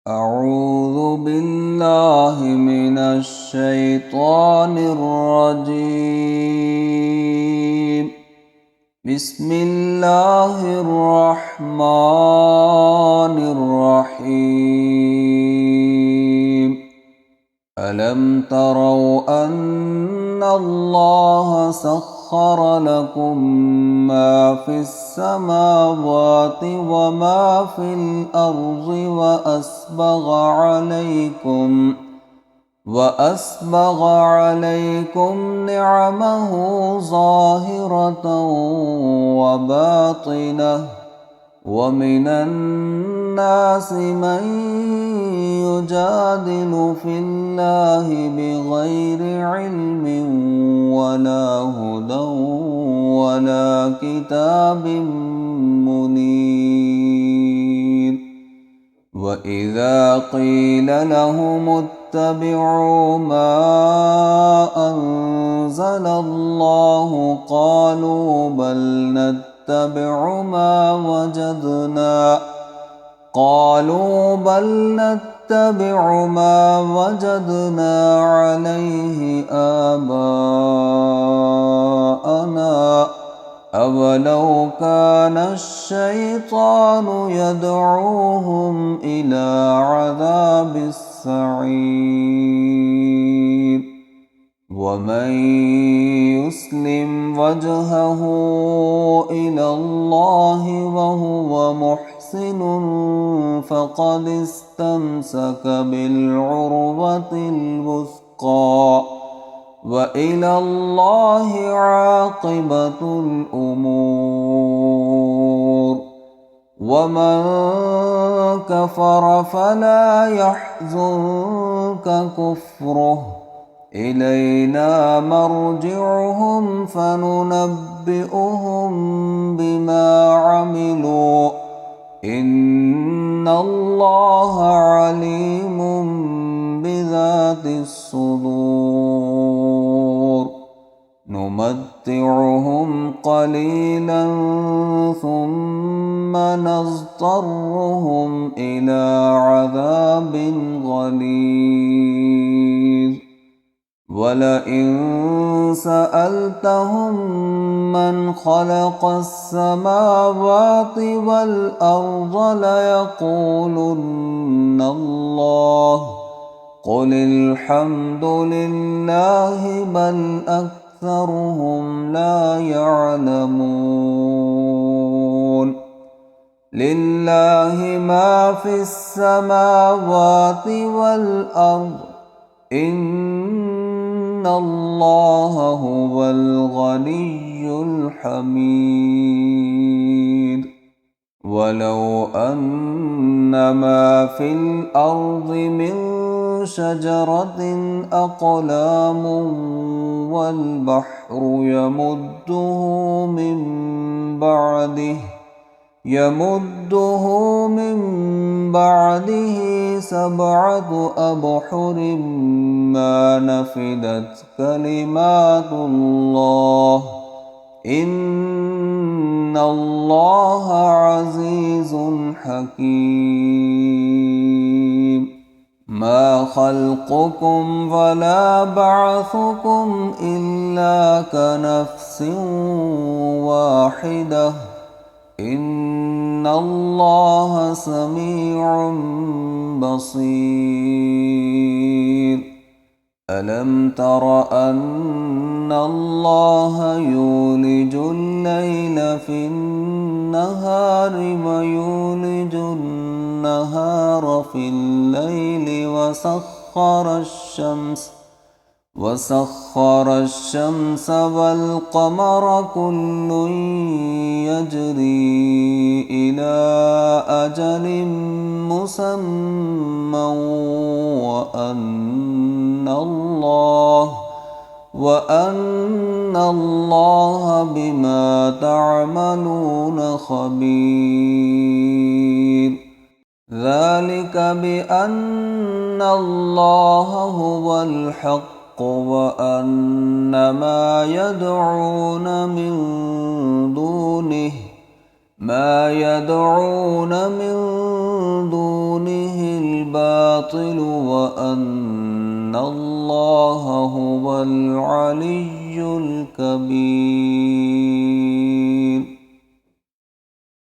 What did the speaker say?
أعوذ بالله من الشيطان الرجيم. بسم الله الرحمن الرحيم. ألم تروا أن الله سخر لكم ما في السماوات وما في الأرض وأسبغ عليكم نعمه ظاهرة وباطنة، ومن الناس من يجادل في الله بغير علم ولا هدى ولا كتاب منير. وإذا قيل لهم اتبعوا ما أنزل الله قالوا بل نتبع ما وجدنا عليه آباءنا أولو كان الشيطان يدعوهم إلى عذاب السعير. ومن يسلم وجهه إلى الله وهو محسن فقد استمسك بالعروة الوثقى، وإلى الله عاقبة الأمور. ومن كفر فلا يحزنك كفره، إلينا مرجعهم فننبئهم بما عملوا، إن الله عليم بذات الصدور. نمتعهم قليلا ثم نضطرهم إلى عذاب غليظ. ولئن سألتهم من خلق السماوات والأرض ليقولن الله، قل الحمد لله بل أكثرهم لا يعلمون. لله ما في السماوات والأرض، إن الله هو الغني الحميد. ولو أن ما في الأرض من شجرة أقلام والبحر يمده من بعده 7 أبحر ما نفدت كلمات الله، إن الله عزيز حكيم. ما خلقكم ولا بعثكم إلا كنفس واحدة، إن الله سميع بصير. ألم تر أن الله يولج الليل في النهار ويولج النهار في الليل وسخر الشمس والقمر كل يجري إلى أجل مسمى وأن الله بما تعملون خبير. ذلك بأن الله هو الحق وأن ما يدعون من دونه الباطل وأن الله هو العلي الكبير.